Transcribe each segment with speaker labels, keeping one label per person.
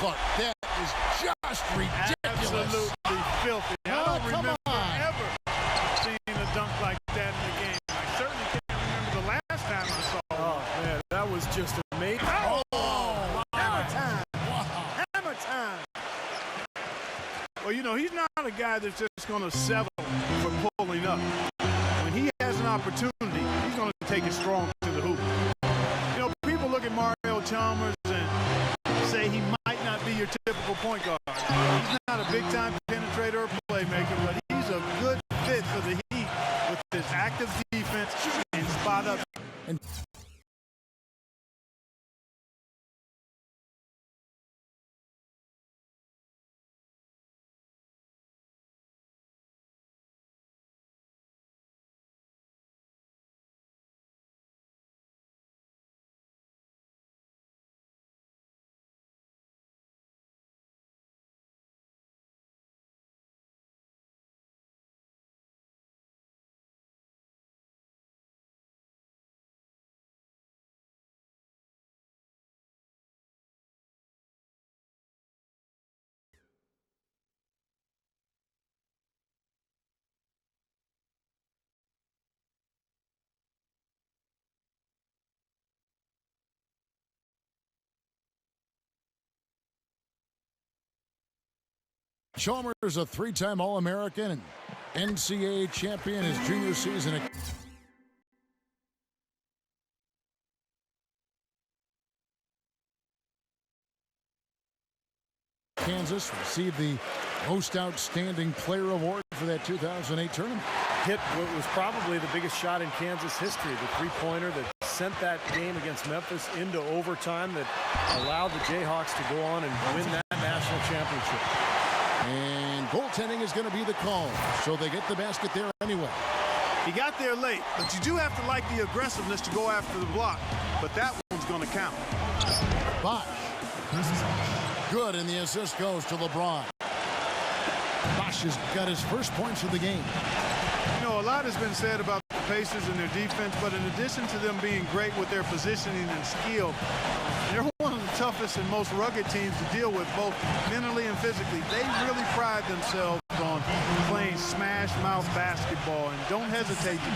Speaker 1: Clark, that is just ridiculous.
Speaker 2: Absolutely filthy. I don't remember ever seeing a dunk like that in the game. I certainly can't remember the last time I saw it.
Speaker 3: Oh, man, that was just amazing.
Speaker 2: Hammer time. Wow. Hammer time. Well, you know, he's not a guy that's just going to settle for pulling up. When he has an opportunity, he's going to take it strong to the hoop. You know, people look at Mario Chalmers and say he might not be your typical point guard. He's not a big-time penetrator or playmaker, but he's a good fit for the Heat with his active defense and spot up.
Speaker 1: Chalmers, a three-time All-American and NCAA champion his junior season. Kansas received the Most Outstanding Player Award for that 2008 tournament.
Speaker 3: Hit what was probably the biggest shot in Kansas history, the three-pointer that sent that game against Memphis into overtime that allowed the Jayhawks to go on and win that national championship.
Speaker 1: And goaltending is going to be the call, so they get the basket there anyway.
Speaker 2: He got there late, but you do have to like the aggressiveness to go after the block, but that one's going to count.
Speaker 1: Bosh. Good, and the assist goes to LeBron. Bosh has got his first points of the game.
Speaker 2: You know, a lot has been said about the Pacers and their defense, but in addition to them being great with their positioning and skill, they're one of the toughest and most rugged teams to deal with, both mentally and physically. They really pride themselves on playing smash-mouth basketball, and don't hesitate to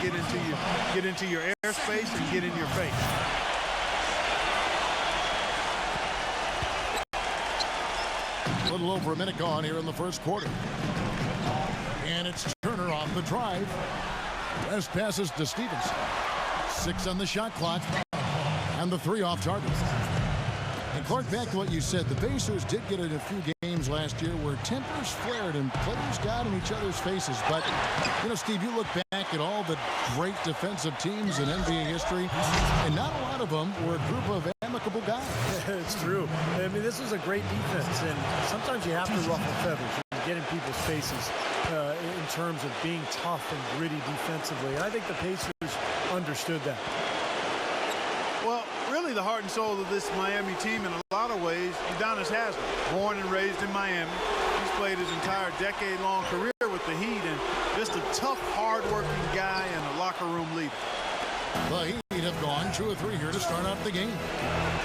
Speaker 2: get into your airspace and get in your face.
Speaker 1: A little over a minute gone here in the first quarter. And it's Turner off the drive. West passes to Stevens. 6 on the shot clock. And the 3 off target. And Clark, back to what you said, the Pacers did get in a few games last year where tempers flared and players got in each other's faces. But, you know, Steve, you look back at all the great defensive teams in NBA history, and not a lot of them were a group of amicable guys.
Speaker 3: It's true. I mean, this was a great defense, and sometimes you have to ruffle feathers and get in people's faces in terms of being tough and gritty defensively. And I think the Pacers understood that.
Speaker 2: Well, really the heart and soul of this Miami team in a lot of ways, Udonis Haslem, born and raised in Miami. He's played his entire decade-long career with the Heat, and just a tough, hard-working guy and a locker room leader.
Speaker 1: The Heat have gone 2 of 3 here to start out the game.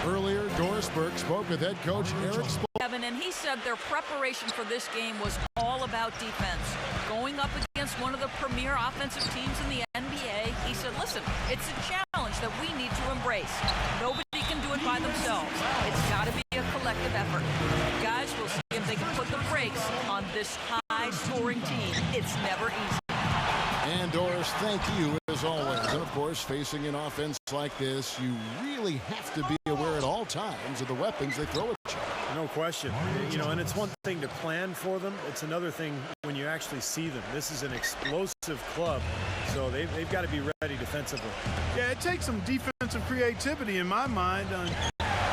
Speaker 1: Earlier, Doris Burke spoke with head coach Eric Spoelstra.
Speaker 4: And he said their preparation for this game was all about defense. Going up against one of the premier offensive teams in the NBA, he said, listen, it's a challenge that we need to embrace. Nobody can do it by themselves. It's got to be a collective effort. Guys, we'll see if they can put the brakes on this high-scoring team. It's never easy.
Speaker 1: And Doris, thank you as always. And of course, facing an offense like this, you really have to be aware at all times of the weapons they throw at you.
Speaker 3: No question. You know, and it's one thing to plan for them. It's another thing when you actually see them. This is an explosive club, so they've got to be ready defensively.
Speaker 2: Yeah, it takes some defensive creativity in my mind.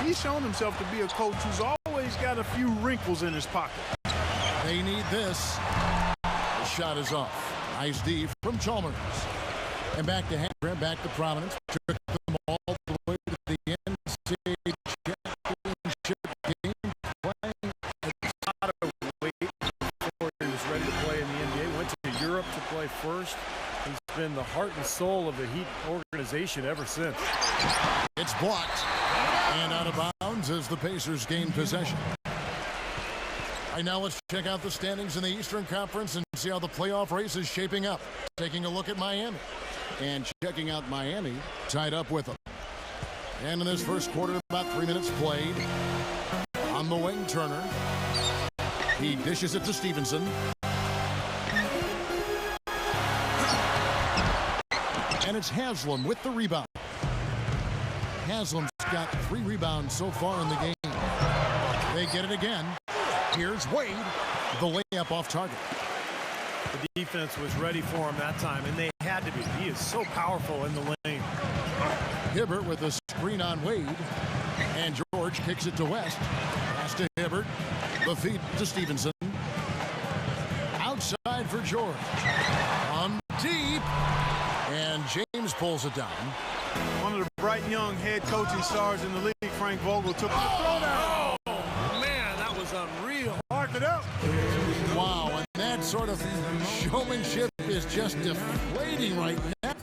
Speaker 2: He's shown himself to be a coach who's always got a few wrinkles in his pocket.
Speaker 1: They need this. The shot is off. Nice D from Chalmers. And back to Handgren, back to Providence. Took them all the way to the NCAA championship game. Playing
Speaker 3: a lot of weight before he was ready to play in the NBA. Went to Europe to play first. He's been the heart and soul of the Heat organization ever since.
Speaker 1: It's blocked. And out of bounds as the Pacers gain possession. Right now, let's check out the standings in the Eastern Conference and see how the playoff race is shaping up. Taking a look at Miami. And checking out Miami, tied up with them. And in this first quarter, about 3 minutes played. On the wing, Turner. He dishes it to Stevenson. And it's Haslam with the rebound. Haslam's got 3 rebounds so far in the game. They get it again. Here's Wade. The layup off target.
Speaker 3: The defense was ready for him that time, and they had to be. He is so powerful in the lane.
Speaker 1: Hibbert with a screen on Wade. And George kicks it to West. Pass to Hibbert. The feed to Stevenson. Outside for George. On deep. And James pulls it down.
Speaker 2: One of the bright young head coaching stars in the league, Frank Vogel, took the throwdown.
Speaker 3: Oh, man, that was unreal.
Speaker 2: Mark it up.
Speaker 1: Wow, and that sort of showmanship is just deflating right now.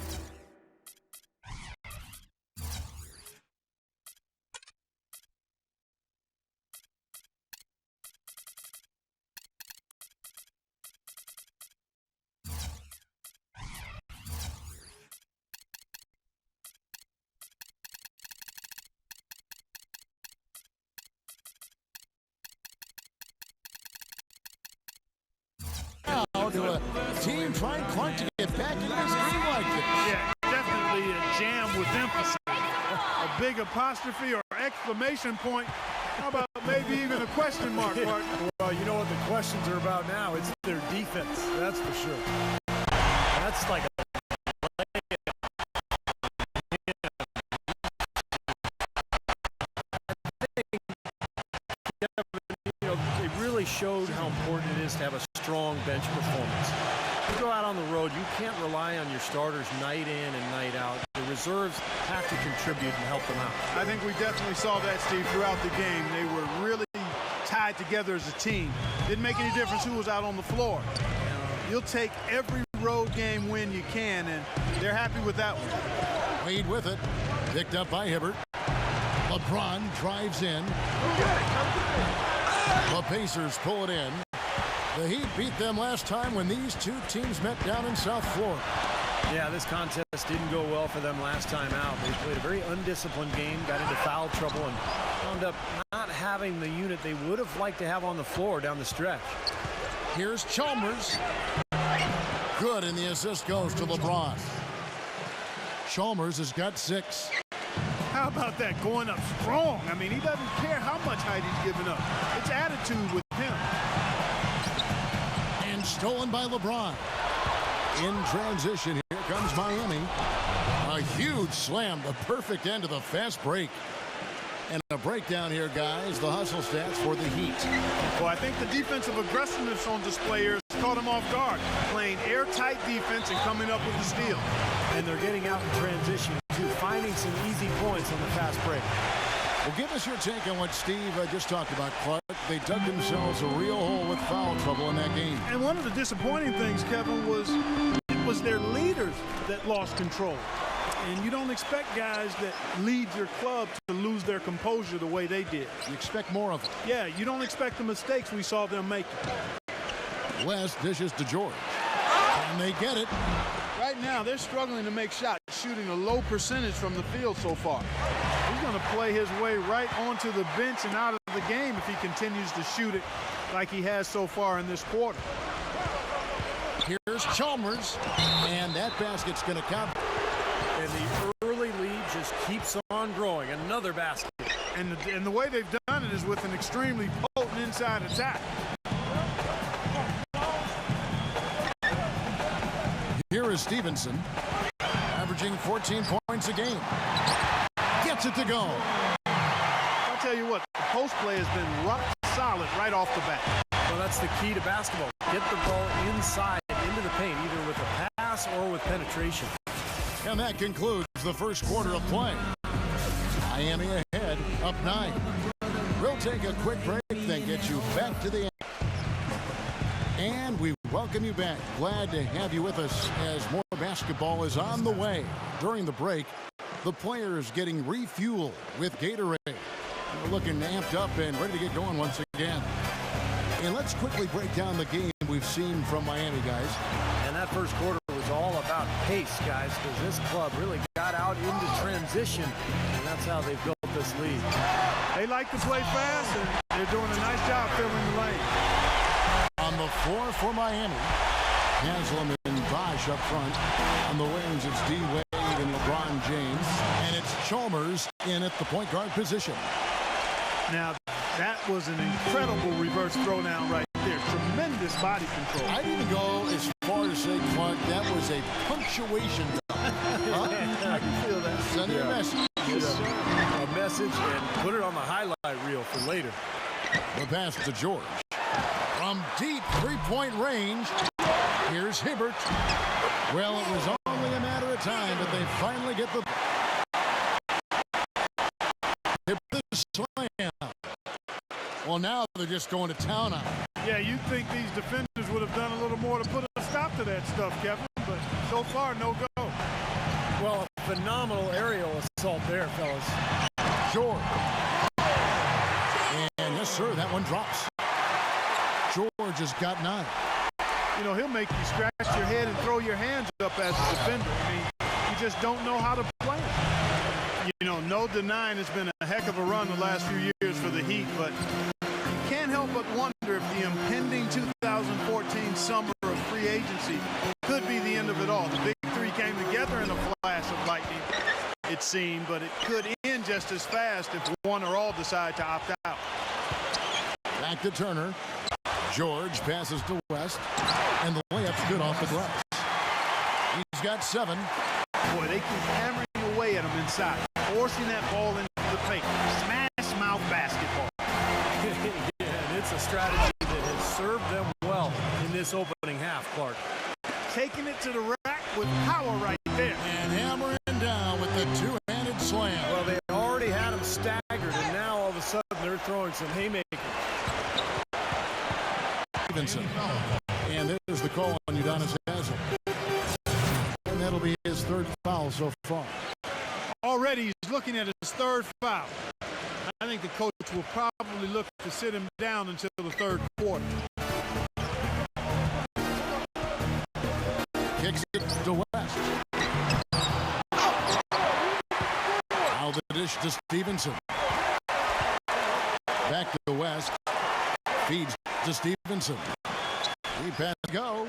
Speaker 1: To a team trying Clark to get back into this game like this.
Speaker 2: Yeah, definitely a jam with emphasis. A big apostrophe or exclamation point. How about maybe even a question mark, Mark?
Speaker 3: Well, you know what the questions are about now? It's their defense, that's for sure. That's like a it really showed how important it is to have a strong bench performance. You go out on the road, you can't rely on your starters night in and night out. The reserves have to contribute and help them out.
Speaker 2: I think we definitely saw that, Steve, throughout the game. They were really tied together as a team. Didn't make any difference who was out on the floor. You'll take every road game win you can, and they're happy with that one.
Speaker 1: Wade with it. Picked up by Hibbert. LeBron drives in. The Pacers pull it in. The Heat beat them last time when these two teams met down in South Florida.
Speaker 3: Yeah, this contest didn't go well for them last time out. They played a very undisciplined game, got into foul trouble, and wound up not having the unit they would have liked to have on the floor down the stretch.
Speaker 1: Here's Chalmers. Good, and the assist goes to LeBron. Chalmers has got 6.
Speaker 2: How about that, going up strong? I mean, he doesn't care how much height he's giving up. It's attitude with him.
Speaker 1: And stolen by LeBron. In transition, here comes Miami. A huge slam, the perfect end of the fast break. And a breakdown here, guys. The hustle stats for the Heat.
Speaker 2: Well, I think the defensive aggressiveness on display here has caught him off guard. Playing airtight defense and coming up with the steal.
Speaker 3: And they're getting out in transition, too, finding some easy points on the fast break.
Speaker 1: Well, give us your take on what Steve just talked about, Clark. They dug themselves a real hole with foul trouble in that game.
Speaker 2: And one of the disappointing things, Kevin, was it was their leaders that lost control. And you don't expect guys that lead your club to lose their composure the way they did.
Speaker 1: You expect more of them.
Speaker 2: Yeah, you don't expect the mistakes we saw them making.
Speaker 1: West dishes to George. And they get it.
Speaker 2: Right now, they're struggling to make shots, shooting a low percentage from the field so far. He's going to play his way right onto the bench and out of the game if he continues to shoot it like he has so far in this quarter.
Speaker 1: Here's Chalmers. And that basket's going to count.
Speaker 3: And the early lead just keeps on growing. Another basket.
Speaker 2: And the way they've done it is with an extremely potent inside attack.
Speaker 1: Here is Stevenson, averaging 14 points a game. Gets it to go.
Speaker 2: I'll tell you what, the post play has been rock solid right off the bat.
Speaker 3: Well, that's the key to basketball. Get the ball inside, into the paint, either with a pass or with penetration.
Speaker 1: And that concludes the first quarter of play. Miami ahead, up 9. We'll take a quick break, then get you back to the end. And we welcome you back. Glad to have you with us as more basketball is on the way. During the break, the players getting refueled with Gatorade. We're looking amped up and ready to get going once again. And let's quickly break down the game we've seen from Miami, guys.
Speaker 3: And that first quarter was all about pace, guys, because this club really got out into transition, and that's how they built this lead.
Speaker 2: They like to play fast, and they're doing a nice job filling the lane.
Speaker 1: On the floor for Miami, Haslam and Bosh up front. On the wings, it's D. Wade and LeBron James. And it's Chalmers in at the point guard position.
Speaker 2: Now, that was an incredible reverse throwdown right there. Tremendous body control.
Speaker 1: I'd even go as far as say, Clark, that was a punctuation. Huh?
Speaker 3: I can feel that.
Speaker 1: Send a message.
Speaker 3: A message and put it on the highlight reel for later.
Speaker 1: The pass to George. From deep three-point range, here's Hibbert. Well, it was only a matter of time, but they finally get the slam. Well, now they're just going to town on it.
Speaker 2: Yeah, you'd think these defenders would have done a little more to put a stop to that stuff, Kevin, but so far, no go.
Speaker 3: Well, a phenomenal aerial assault there, fellas.
Speaker 1: George. And yes, sir, that one drops. George has got 9.
Speaker 2: You know, he'll make you scratch your head and throw your hands up as a defender. I mean, you just don't know how to play it. You know, no denying it's been a heck of a run the last few years for the Heat, but you can't help but wonder if the impending 2014 summer of free agency could be the end of it all. The big three came together in a flash of lightning, it seemed, but it could end just as fast if one or all decide to opt out.
Speaker 1: Back to Turner. George passes to West, and the layup's good off the glass. He's got 7.
Speaker 2: Boy, they keep hammering away at him inside, forcing that ball into the paint. Smash mouth basketball.
Speaker 3: Yeah, and it's a strategy that has served them well in this opening half, Clark.
Speaker 2: Taking it to the rack with power right there.
Speaker 1: And hammering down with the two-handed slam.
Speaker 3: Well, they already had him staggered, and now all of a sudden they're throwing some haymakers.
Speaker 1: Stevenson. And there's the call on Udonis Haslem. And that'll be his 3rd foul so far.
Speaker 2: Already he's looking at his 3rd foul. I think the coach will probably look to sit him down until the 3rd quarter.
Speaker 1: Kicks it to West. Now the dish to Stevenson. Back to West. Feeds to Stevenson. He pass go.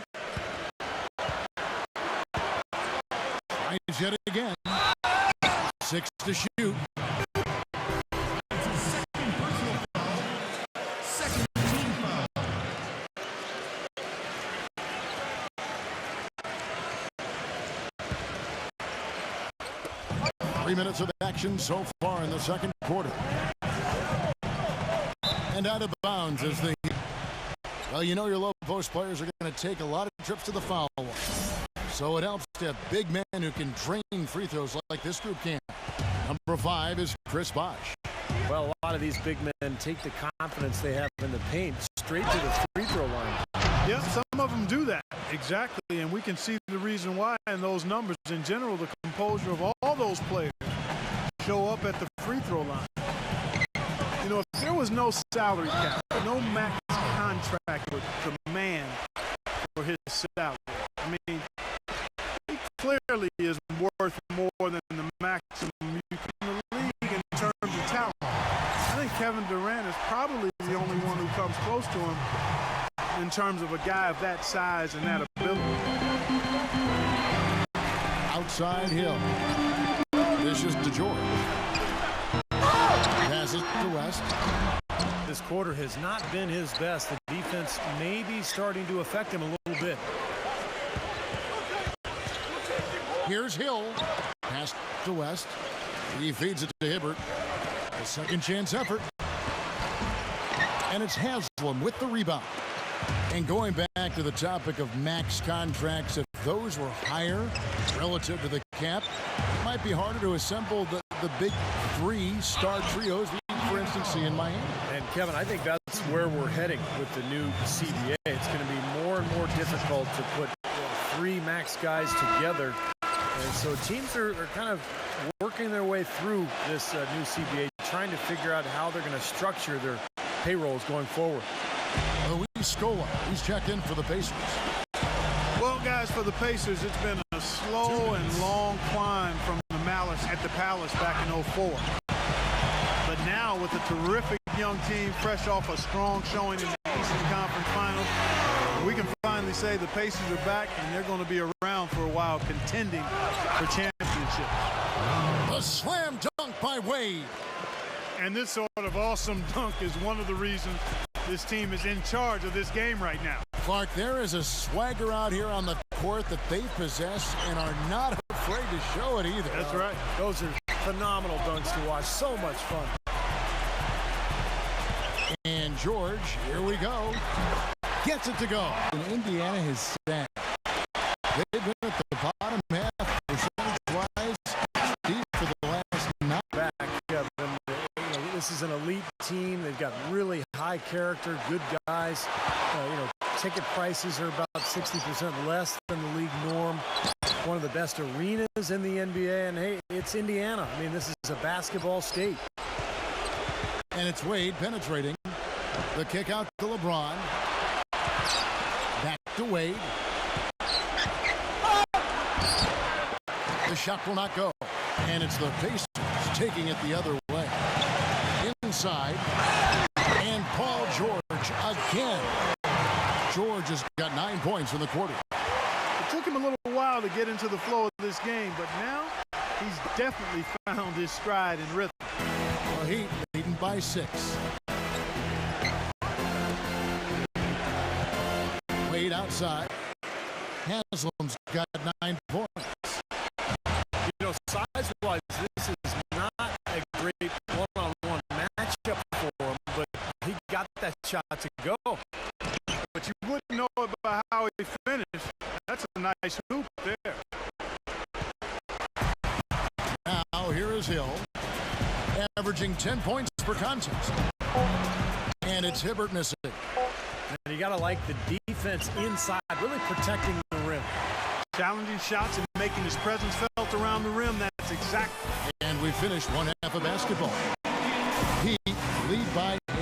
Speaker 1: Tries yet again. 6 to shoot.
Speaker 5: Second team foul.
Speaker 1: 3 minutes of action so far in the second quarter. And out of bounds as the... Well, you know your low post players are going to take a lot of trips to the foul line. So it helps to have big men who can drain free throws like this group can. Number 5 is Chris Bosh.
Speaker 3: Well, a lot of these big men take the confidence they have in the paint straight to the free throw line.
Speaker 2: Yeah, some of them do that. Exactly, and we can see the reason why in those numbers. In general, the composure of all those players show up at the free throw line. You know, if there was no salary cap, no max contract would demand for his salary, I mean, he clearly is worth more than the maximum you can in the league in terms of talent. I think Kevin Durant is probably the only one who comes close to him in terms of a guy of that size and that ability.
Speaker 1: Outside Hill. Dishes to George. Passes to West.
Speaker 3: This quarter has not been his best. The defense may be starting to affect him a little bit.
Speaker 1: Here's Hill. Pass to West. He feeds it to Hibbert. A second chance effort. And it's Haslam with the rebound. And going back to the topic of max contracts, if those were higher relative to the cap, it might be harder to assemble the big 3-star trios we, for instance, see in Miami.
Speaker 3: And Kevin, I think that's where we're heading with the new CBA. It's going to be more and more difficult to put 3 max guys together. And so teams are kind of working their way through this new CBA, trying to figure out how they're going to structure their payrolls going forward.
Speaker 1: Luis Scola, he's checked in for the Pacers.
Speaker 2: Well, guys, for the Pacers, it's been a slow and long climb from the Malice at the Palace back in '04. But now, with a terrific young team, fresh off a strong showing in the Eastern Conference Finals, we can finally say the Pacers are back, and they're going to be around for a while, contending for championships.
Speaker 1: The slam dunk by Wade.
Speaker 2: And this sort of awesome dunk is one of the reasons this team is in charge of this game right now.
Speaker 1: Clark, there is a swagger out here on the court that they possess and are not afraid to show it either.
Speaker 2: That's right.
Speaker 3: Those are phenomenal dunks to watch. So much fun.
Speaker 1: And George, here we go, gets it to go. And Indiana has said they've been at the bottom half percentage-wise deep for the last 9.
Speaker 3: Back, Kevin. This is an elite team. They've got really high character, good guys. Ticket prices are about 60% less than the league norm. One of the best arenas in the NBA, and hey, it's Indiana. I mean, this is a basketball state.
Speaker 1: And it's Wade penetrating. The kick out to LeBron. Back to Wade. The shot will not go. And it's the Pacers taking it the other way. Inside. And Paul George again. George has got 9 points in the quarter.
Speaker 2: It took him a little while to get into the flow of this game, but now he's definitely found his stride and rhythm.
Speaker 1: Well, Heat leading by 6. Wade outside. Haslam's got 9 points.
Speaker 3: Size-wise, this is not a great one-on-one matchup for him, but he got that shot to go.
Speaker 2: But you wouldn't know about how he finished. That's a nice hoop there.
Speaker 1: Now here is Hill, averaging 10 points per contest. And it's Hibbert missing.
Speaker 3: And you got to like the defense inside, really protecting the rim.
Speaker 2: Challenging shots and making his presence felt around the rim. That's exactly.
Speaker 1: And we finished one half of basketball. Heat lead by 8.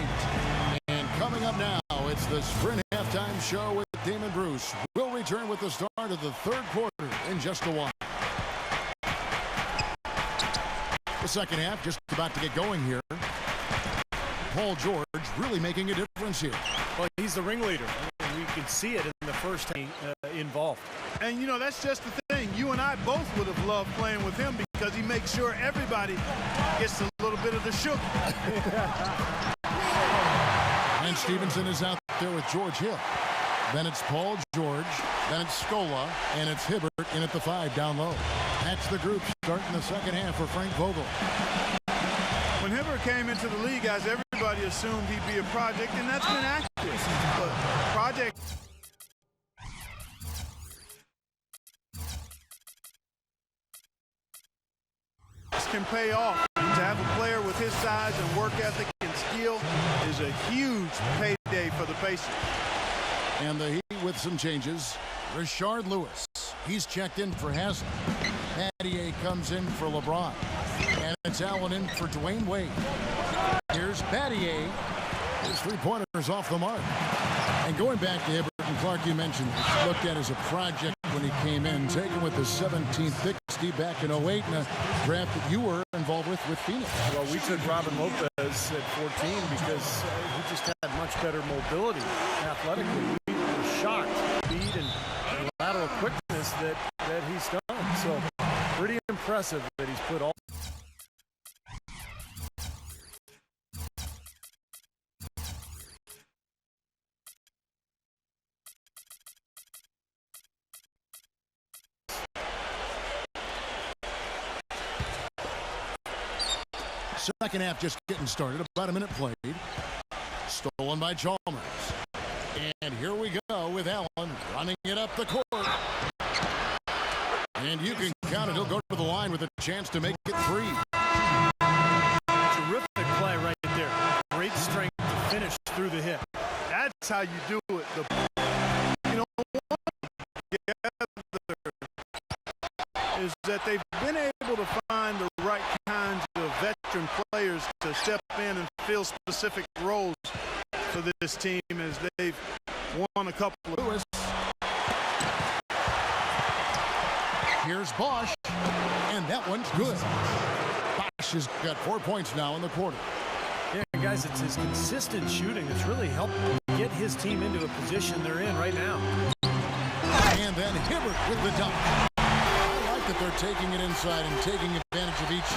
Speaker 1: And coming up now, it's the Sprint Halftime Show with Damon Bruce. We'll return with the start of the third quarter in just a while. The second half just about to get going here. Paul George really making a difference here.
Speaker 3: Well, he's the ringleader, and we can see it in the first time involved.
Speaker 2: And, that's just the thing. You and I both would have loved playing with him because he makes sure everybody gets a little bit of the sugar.
Speaker 1: And Stevenson is out there with George Hill. Then it's Paul George. Then it's Scola. And it's Hibbert in at the 5 down low. That's the group starting the second half for Frank Vogel.
Speaker 2: When Hibbert came into the league, guys, everybody assumed he'd be a project, and that's been accurate. But project can pay off. To have a player with his size and work ethic and skill is a huge payday for the Pacers.
Speaker 1: And the Heat with some changes. Rashard Lewis. He's checked in for Haslam. Battier comes in for LeBron. And it's Allen in for Dwayne Wade. Here's Battier. His 3-pointers off the mark. And going back to Hibbert and Clark, you mentioned, looked at as a project when he came in, taken with the 17th pick, Steve, back in 08, in a draft that you were involved with Phoenix.
Speaker 3: Well, we took Robin Lopez at 14 because he just had much better mobility athletically. We were shocked, speed and lateral quickness that he's done. So pretty impressive that he's put all.
Speaker 1: Second half just getting started. About a minute played. Stolen by Chalmers. And here we go with Allen running it up the court. And you can count it. He'll go to the line with a chance to make it 3.
Speaker 3: Terrific play right there. Great strength to finish through the hip.
Speaker 2: That's how you do it. Is that they've been able to find the right kinds of veteran players to step in and fill specific roles for this team as won a couple of
Speaker 1: Lewis. Here's Bosch, and that one's good. Bosch has got 4 points now in the quarter.
Speaker 3: Yeah, guys, it's his consistent shooting that's really helped get his team into a position they're in right now.
Speaker 1: And then Hibbert with the dunk. I like that they're taking it inside and taking advantage of each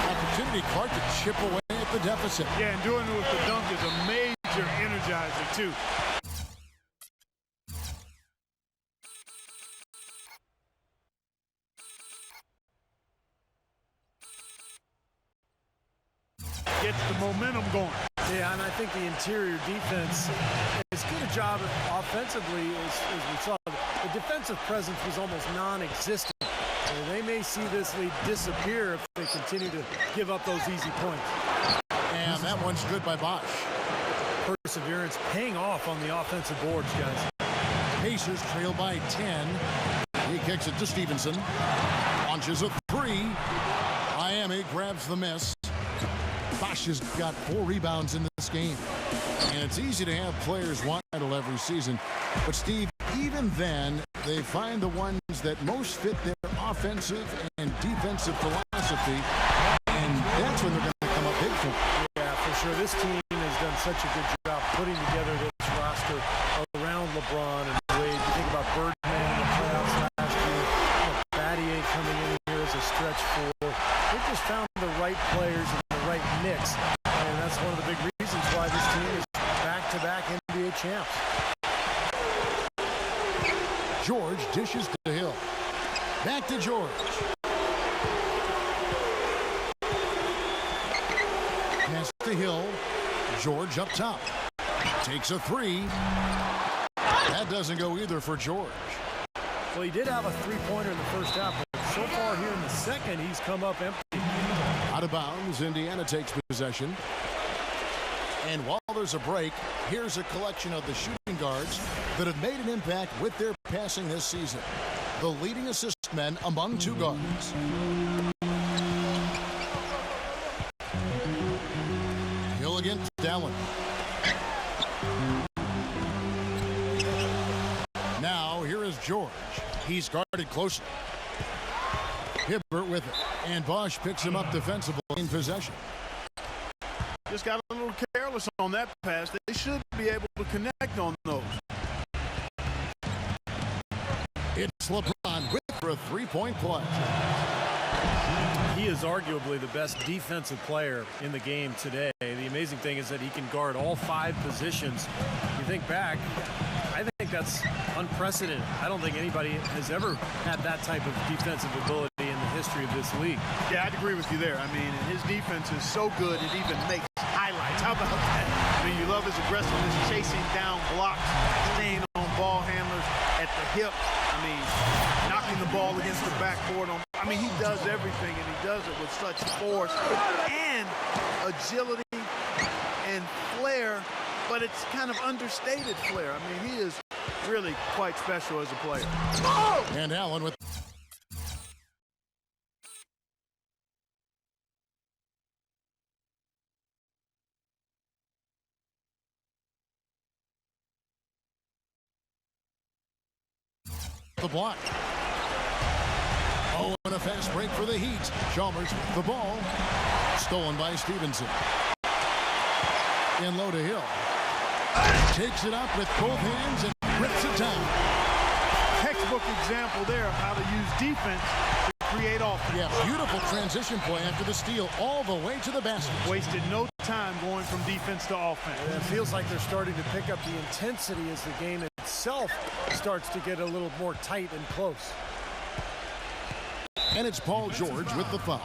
Speaker 1: opportunity, Clark, to chip away at the deficit.
Speaker 2: Yeah, and doing it with the dunk is a major energizer, too. Gets the momentum going.
Speaker 3: Yeah, and I think the interior defense, as good a job offensively as we saw, the defensive presence was almost non-existent. And they may see this lead disappear if they continue to give up those easy points.
Speaker 1: And that one's good by Bosch.
Speaker 3: Perseverance paying off on the offensive boards, guys.
Speaker 1: Pacers trail by 10. He kicks it to Stevenson. Launches a three. Miami grabs the miss. Bosch has got 4 rebounds in this game. And it's easy to have players want title every season. But, Steve, even then, they find the ones that most fit their offensive and defensive philosophy. And that's when they're going to come up big for them.
Speaker 3: Yeah, for sure. This team has done such a good job putting together this roster around LeBron and Wade. You think about Birdman in the playoffs last year. Battier coming in here as a stretch four. They just found the right players and the right mix. And that's one of the big reasons why this team is back-to-back NBA champs.
Speaker 1: George dishes to Hill. Back to George. Pass to Hill. George up top. Takes a three. That doesn't go either for George.
Speaker 3: Well, he did have a three-pointer in the first half, but so far here in the second, he's come up empty.
Speaker 1: Out of bounds, Indiana takes possession. And while there's a break, here's a collection of the shooting guards that have made an impact with their passing this season. The leading assist men among 2 guards. Hill against Allen. Now here is George. He's guarded closely. Hibbert with it. And Bosch picks him up defensively in possession.
Speaker 2: Just got a little careless on that pass. They should be able to connect on those.
Speaker 1: It's LeBron with for a 3-point play.
Speaker 3: He is arguably the best defensive player in the game today. The amazing thing is that he can guard all 5 positions. You think back, I think that's unprecedented. I don't think anybody has ever had that type of defensive ability in the history of this league.
Speaker 2: Yeah, I'd agree with you there. I mean, his defense is so good it even makes highlights. How about that? I mean, you love his aggressiveness, chasing down blocks, staying on ball handlers at the hip. I mean, knocking the ball against the backboard. I mean, he does everything, and he does it with such force and agility and flair, but it's kind of understated flair. I mean, he is really quite special as a player.
Speaker 1: And Allen with the block. Oh, and a fast break for the Heat. Chalmers with the ball. Stolen by Stevenson. In low to Hill. Takes it up with both hands and rips it down.
Speaker 2: Textbook example there of how to use defense to create offense.
Speaker 1: Yeah, beautiful transition play after the steal all the way to the basket.
Speaker 2: Wasted no time going from defense to offense.
Speaker 3: It feels like they're starting to pick up the intensity as the game itself starts to get a little more tight and close.
Speaker 1: And it's Paul George with the foul.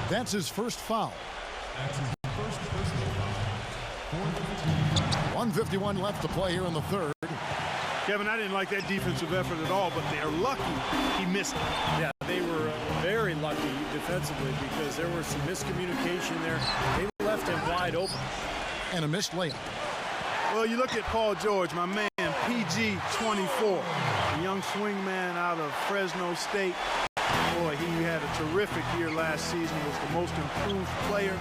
Speaker 1: That's his first foul. 1:51 left to play here in the third.
Speaker 2: Kevin, I didn't like that defensive effort at all, but they're lucky he missed it.
Speaker 3: Yeah, they were very lucky defensively because there was some miscommunication there. They left him wide open.
Speaker 1: And a missed layup.
Speaker 2: Well, you look at Paul George, my man, PG 24, a young swingman out of Fresno State. Boy, he had a terrific year last season, was the most improved player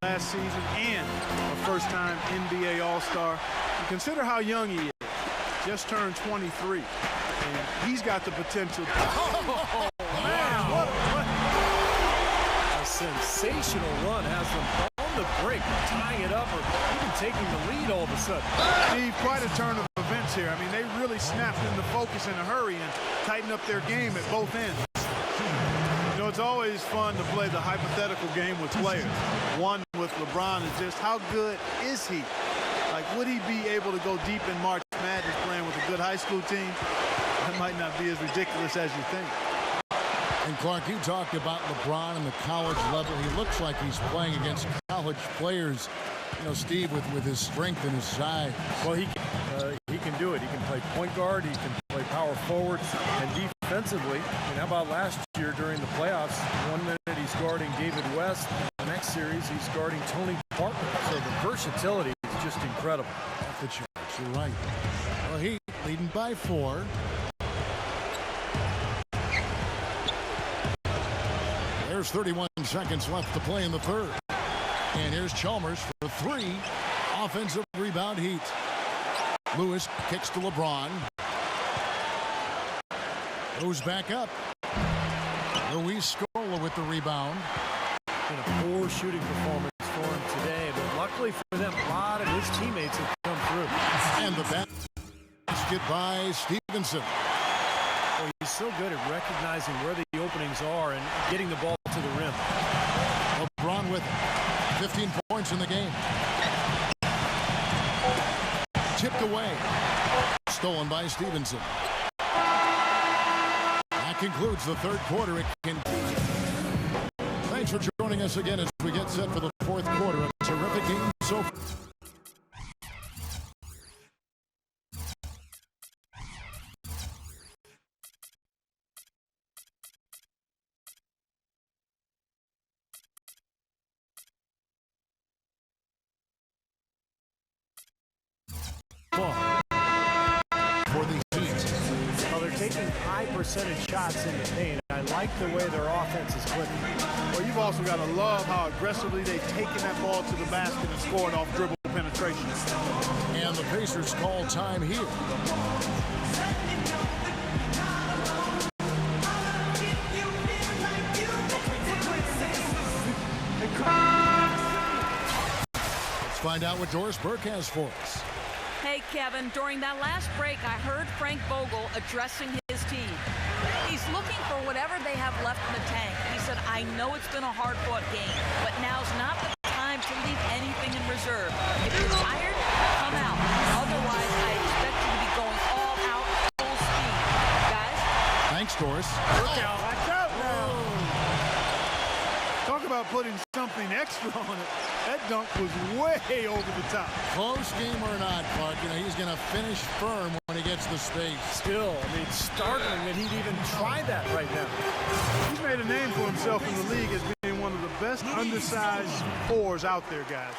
Speaker 2: last season, and a first-time NBA All-Star. And consider how young he is. just turned 23, and he's got the potential.
Speaker 3: Oh, man, what a sensational run, has them on the brink, tying it up or even taking the lead all of a sudden.
Speaker 2: Steve, quite a turn of events here. I mean, they really snapped into focus in a hurry and tightened up their game at both ends. You know, it's always fun to play the hypothetical game with players. One with LeBron is just how good is he? Like, would he be able to go deep in March Madness playing with a good high school team? That might not be as ridiculous as you think.
Speaker 1: And Clark, you talked about LeBron and the college level. He looks like he's playing against college players, you know, Steve, with his strength and his size.
Speaker 3: Well, he can do it. He can play point guard. He can play power forward. And defensively, and how about last year during the playoffs? 1 minute he's guarding David West. The next series he's guarding Tony Parker. So the versatility is just incredible.
Speaker 1: Off the charts, you're right. Well, Heat leading by 4. There's 31 seconds left to play in the third. And here's Chalmers for 3. Offensive rebound, Heat. Lewis kicks to LeBron. Goes back up. Luis Scola with the rebound.
Speaker 3: Been a poor shooting performance for him today, but luckily for them, a lot of his teammates have come through.
Speaker 1: And the basket by Stevenson.
Speaker 3: Well, he's so good at recognizing where the openings are and getting the ball to the rim.
Speaker 1: LeBron with 15 points in the game. Tipped away. Stolen by Stevenson. That concludes the third quarter. It can. Thanks for joining us again as we get set for the fourth quarter. A terrific game so far. For the Heat.
Speaker 3: Well, they're taking high percentage shots in the paint. I like the way their offense is clicking.
Speaker 2: Well, you've also got to love how aggressively they've taken that ball to the basket and scored off dribble penetration.
Speaker 1: And the Pacers call time here. Let's find out what Doris Burke has for us.
Speaker 4: Hey, Kevin, during that last break, I heard Frank Vogel addressing his team. He's looking for whatever they have left in the tank. He said, I know it's been a hard-fought game, but now's not the time to leave anything in reserve. If you're tired, come out. Otherwise, I expect you to be going all out full speed. Guys?
Speaker 1: Thanks, Doris.
Speaker 2: Watch out now. Talk about putting something extra on it. That dunk was way over the top.
Speaker 1: Close game or not, Clark, you know, he's going to finish firm when he gets the space.
Speaker 3: Still, I mean, startling that he'd even try that right now.
Speaker 2: He's made a name for himself in the league as being one of the best undersized fours out there, guys.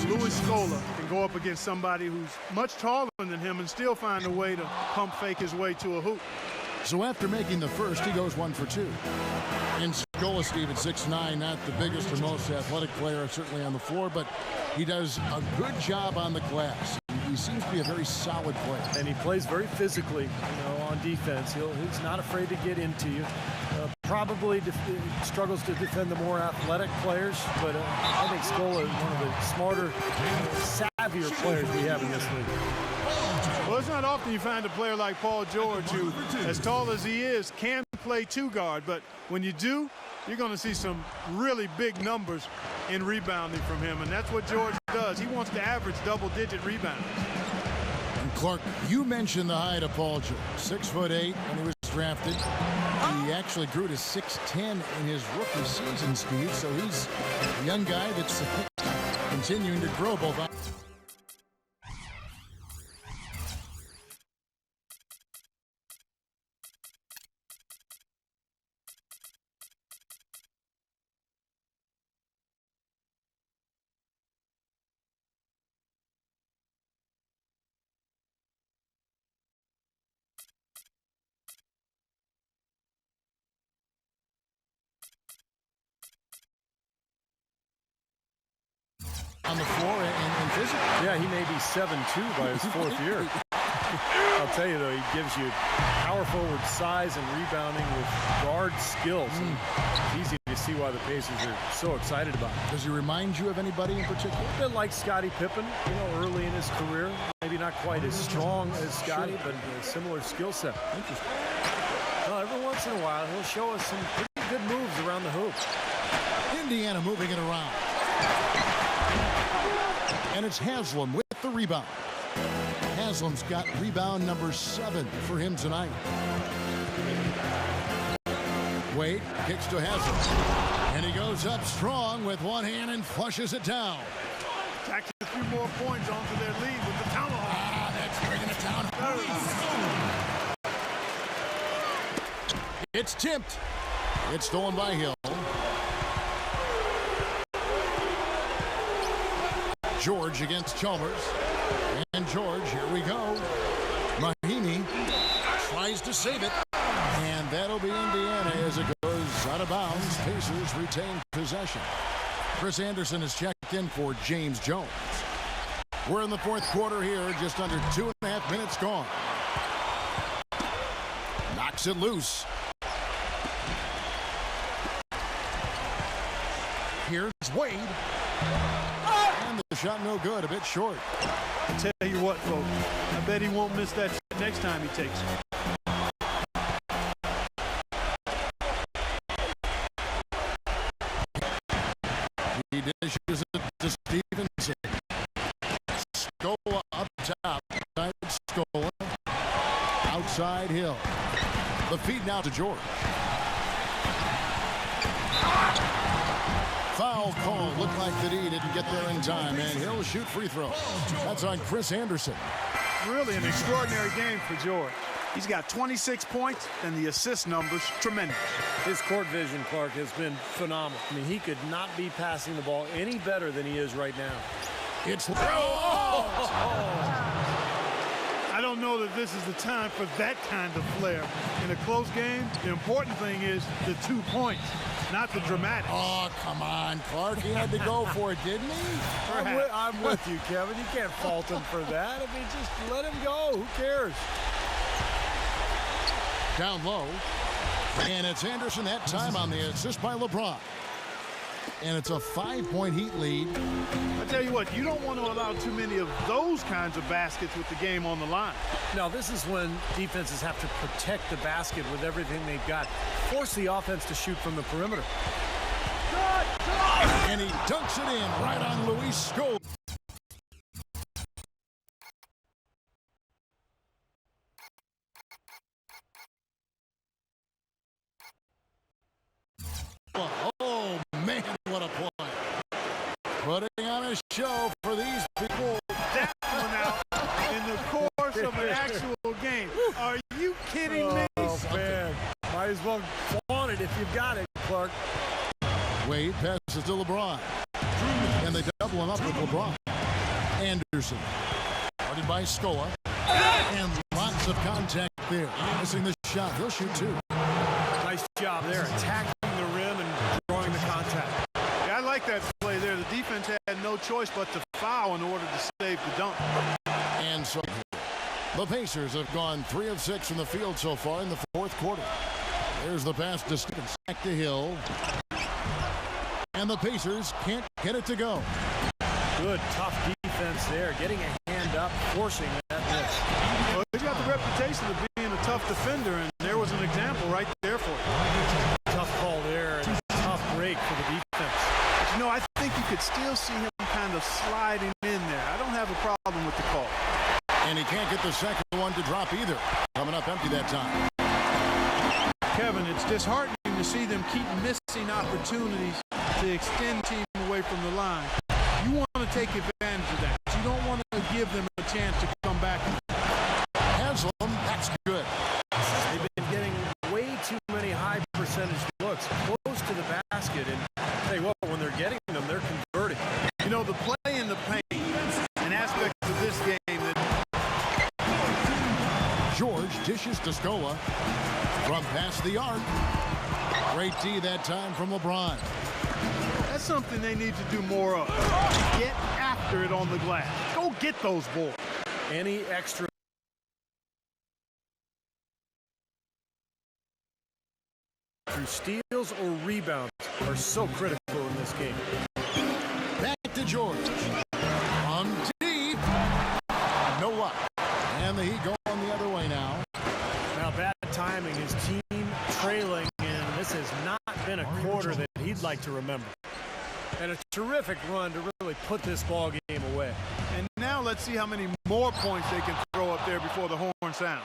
Speaker 2: Luis Scola can go up against somebody who's much taller than him and still find a way to pump fake his way to a hoop.
Speaker 1: So after making the first, he goes 1 for 2. And Scola, Steve, at 6'9", not the biggest or most athletic player certainly on the floor, but he does a good job on the glass. He seems to be a very solid player.
Speaker 3: And he plays very physically, you know, on defense. He's not afraid to get into you. Probably struggles to defend the more athletic players, but I think Scola is one of the smarter, savvier players we have in this league.
Speaker 2: Well, it's not often you find a player like Paul George who, as tall as he is, can play two guard. But when you do, you're going to see some really big numbers in rebounding from him. And that's what George does. He wants to average double-digit rebounds.
Speaker 1: And Clark, you mentioned the height of Paul George. 6'8" when he was drafted. He actually grew to 6'10" in his rookie season, Steve. So he's a young guy that's continuing to grow both. On the floor and physically.
Speaker 3: Yeah, he may be 7'2" by his fourth year. I'll tell you, though, he gives you power forward size and rebounding with guard skills. And it's easy to see why the Pacers are so excited about him.
Speaker 1: Does he remind you of anybody in particular?
Speaker 3: A bit like Scottie Pippen, early in his career. Maybe not quite as strong as Scottie, but a similar skill set. Interesting. Well, every once in a while, he'll show us some pretty good moves around the hoop.
Speaker 1: Indiana moving it around. And it's Haslam with the rebound. Haslam's got rebound number 7 for him tonight. Wade kicks to Haslam. And he goes up strong with one hand and flushes it down.
Speaker 2: Tacks a few more points onto their lead with the tomahawk.
Speaker 1: That's bringing it down. It's tipped. It's stolen by Hill. George against Chalmers. And George, here we go. Mahinmi tries to save it. And that'll be Indiana as it goes out of bounds. Pacers retain possession. Chris Anderson is checked in for James Jones. We're in the fourth quarter here, just under 2.5 minutes gone. Knocks it loose. Here's Wade. And the shot no good, a bit short.
Speaker 2: I tell you what, folks, I bet he won't miss that next time he takes it.
Speaker 1: He dishes it to Stevenson. Scola up top. Scola. Outside Hill. The feed now to George. Foul call. Looked like that he didn't get there in time, and he'll shoot free throws. That's on Chris Anderson.
Speaker 2: Really an extraordinary game for George. He's got 26 points, and the assist numbers tremendous.
Speaker 3: His court vision, Clark, has been phenomenal. I mean, he could not be passing the ball any better than he is right now.
Speaker 1: It's
Speaker 2: I don't know that this is the time for that kind of flair. In a close game, the important thing is the 2 points, not the dramatics.
Speaker 1: Oh, come on, Clark. He had to go for it, didn't he?
Speaker 3: I'm with you, Kevin. You can't fault him for that. I mean, just let him go. Who cares?
Speaker 1: Down low. And it's Anderson that time on the assist by LeBron. And it's a 5-point Heat lead.
Speaker 2: I tell you what, you don't want to allow too many of those kinds of baskets with the game on the line.
Speaker 3: Now, this is when defenses have to protect the basket with everything they've got. Force the offense to shoot from the perimeter.
Speaker 1: And he dunks it in right on Luis Scola. Oh, man, what a play. Putting on a show for these people.
Speaker 2: That one out in the course of an actual game. Are you kidding me?
Speaker 3: Oh, man. Might as well flaunt it if you've got it, Clark.
Speaker 1: Wade passes to LeBron. And they double him up with LeBron. Anderson. Guarded by Scola. And lots of contact there. Missing the shot. He'll shoot 2.
Speaker 3: Nice job there, attacking the rim and drawing the contact.
Speaker 2: Yeah, I like that play there. The defense had no choice but to foul in order to save the dunk.
Speaker 1: And so the Pacers have gone 3 of 6 from the field so far in the fourth quarter. There's the pass to Stevens. Back to Hill. And the Pacers can't get it to go.
Speaker 3: Good, tough defense there, getting a hand up, forcing that miss.
Speaker 2: Well, he's got the reputation of being a tough defender, and there was an example right there for him.
Speaker 3: Tough call there, and tough break for the defense.
Speaker 2: But, you know, I think you could still see him kind of sliding in there. I don't have a problem with the call.
Speaker 1: And he can't get the second one to drop either. Coming up empty that time.
Speaker 2: Kevin, it's disheartening to see them keep missing opportunities to extend the team away from the line. You want to take advantage of that. You don't want to give them a chance to come back.
Speaker 1: Haslam, that's good.
Speaker 3: They've been getting way too many high percentage looks close to the basket, and tell you what, when they're getting them, they're converting.
Speaker 2: You know, the play in the paint, an aspect of this game that
Speaker 1: George dishes to Scola from past the arc. Great D that time from LeBron.
Speaker 2: that's something they need to do more of. Get after it on the glass. Go get those balls.
Speaker 3: Any extra through steals or rebounds are so critical in this game.
Speaker 1: Back to George. From deep. No luck. And the Heat go on the other way now.
Speaker 3: Now, bad timing. His team trailing, and this has not been a quarter that he'd like to remember. And a terrific run to really put this ball game away.
Speaker 2: And now let's see how many more points they can throw up there before the horn sounds.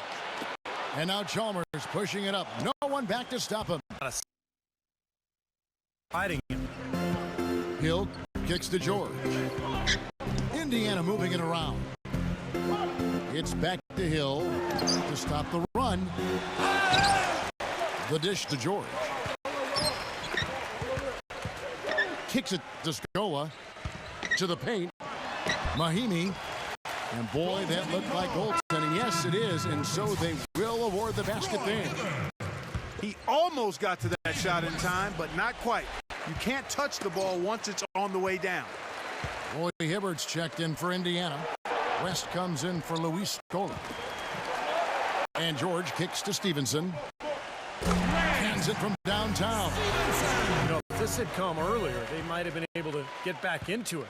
Speaker 1: And now Chalmers pushing it up. No one back to stop him.
Speaker 3: Fighting him.
Speaker 1: Hill kicks to George. Indiana moving it around. It's back to Hill to stop the run. The dish to George. Kicks it to Scola. To the paint. Mahimi. And boy, that looked like goaltending. Yes, it is. And so they will award the basket there.
Speaker 2: He almost got to that shot in time, but not quite. You can't touch the ball once it's on the way down.
Speaker 1: Roy Hibbert's checked in for Indiana. West comes in for Luis Scola. And George kicks to Stevenson. Hands it from downtown.
Speaker 3: You know, if this had come earlier, they might have been able to get back into it.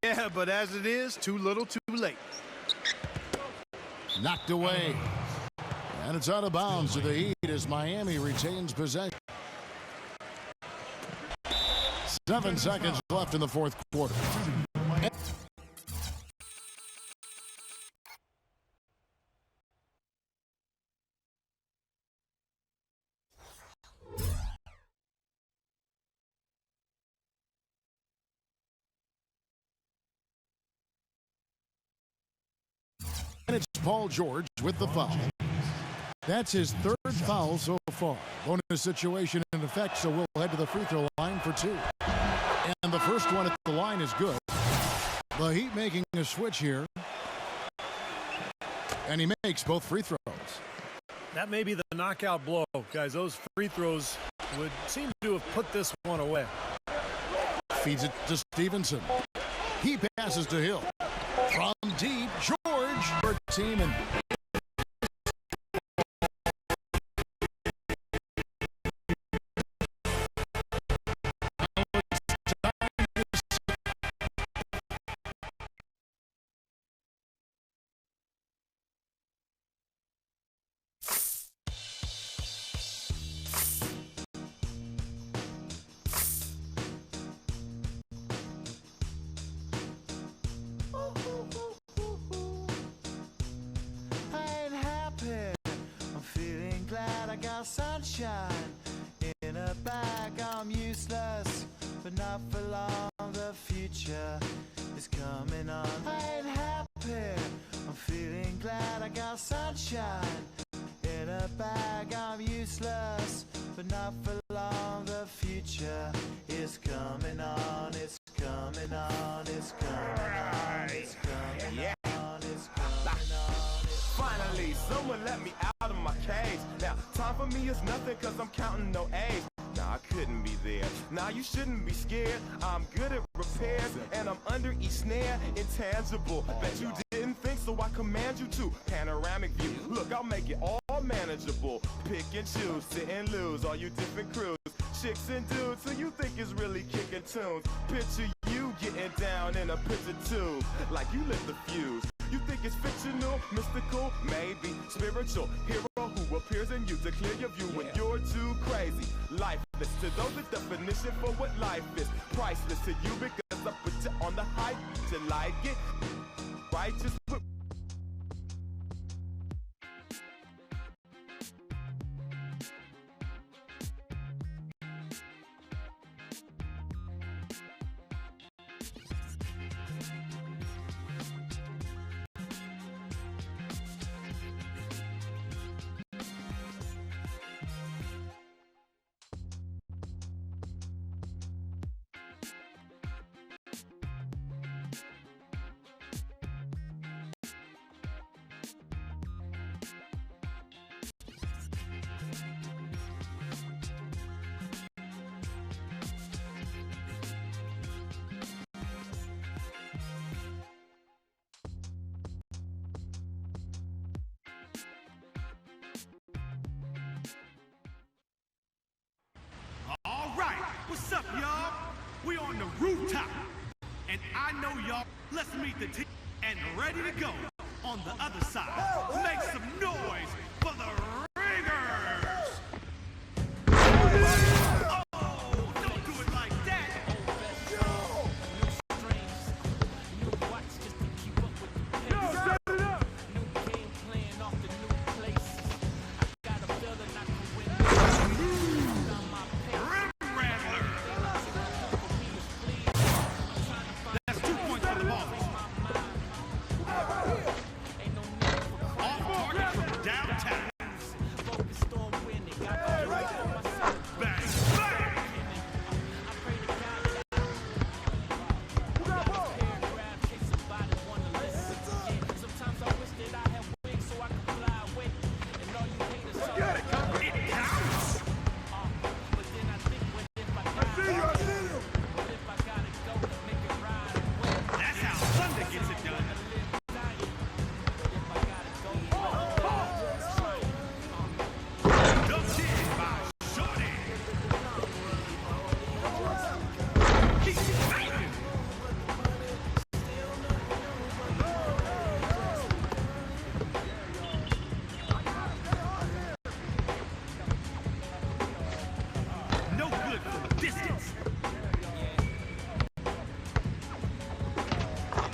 Speaker 2: Yeah, but as it is, too little, too late.
Speaker 1: Knocked away. And it's out of bounds to the Heat as Miami retains possession. 7 seconds left in the fourth quarter. And it's Paul George with the foul. That's his third foul so far. Bonus situation in effect, so we'll head to the free throw line for 2. And the first one at the line is good. The Heat making a switch here. And he makes both free throws.
Speaker 3: That may be the knockout blow, guys. Those free throws would seem to have put this one away.
Speaker 1: Feeds it to Stevenson. He passes to Hill. From deep, George. For team and
Speaker 6: sunshine in a bag. I'm useless, but not for long. The future is coming on. I ain't happy. I'm feeling glad I got sunshine in a bag. I'm useless, but not for long. The future is coming on. It's coming on. It's coming on. It's coming on. It's coming on.
Speaker 7: Finally, someone let me out of my cage. Now, time for me is nothing cause I'm counting no A's. Nah, I couldn't be there. Nah, you shouldn't be scared. I'm good at repairs and I'm under each snare. Intangible. Bet you didn't think, so I command you to. Panoramic view. Look, I'll make it all manageable. Pick and choose, sit and lose. All you different crews. Chicks and dudes who you think is really kicking tunes. Picture you getting down in a picture tube. Like you lit the fuse. You think it's fictional, mystical, maybe spiritual hero who appears in you to clear your view when you're too crazy. Lifeless to those, the definition for what life is. Priceless to you because I put you on the hype to like it. Righteous.
Speaker 8: We on the rooftop, and I know y'all. Let's meet the team and ready to go on the other side. Make some noise for the Ringers. Oh, don't do it like that.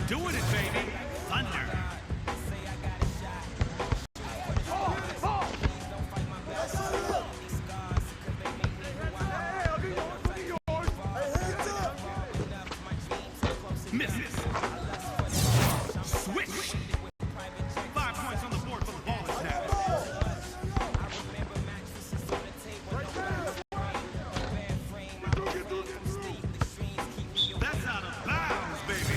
Speaker 8: Doing it, baby. Thunder. Misses. Switch. 5 points on the board for the Ballers now. That's out of bounds, baby.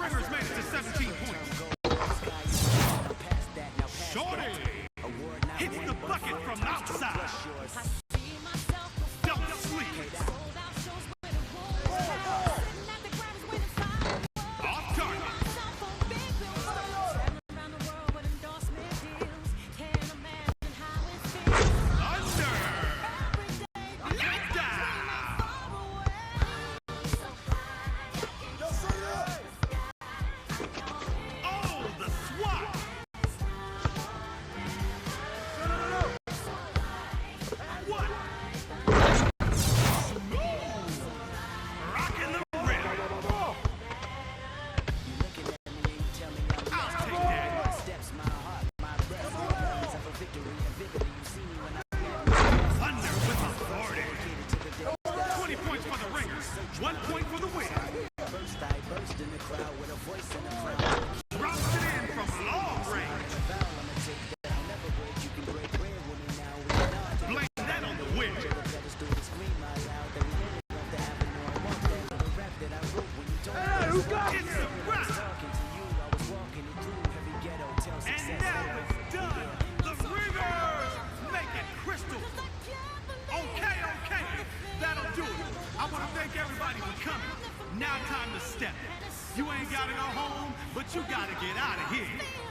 Speaker 8: Ringers made it to 17 points. Shorty hits the bucket from outside. Don't sleep. Off target. Under. Let down. Oh, the swat. What? Smooth. Rocking the rim. I'll take that. Thunder with authority. 20 points for the Ringers. 1 point for the win. Drops it in from long range. Blame that on the wind. It's a wrap. And now it's done. The Ringers make it crystal. Okay. That'll do it. I want to thank everybody for coming. Now time to step. You ain't got to go home, but you got to get out of here.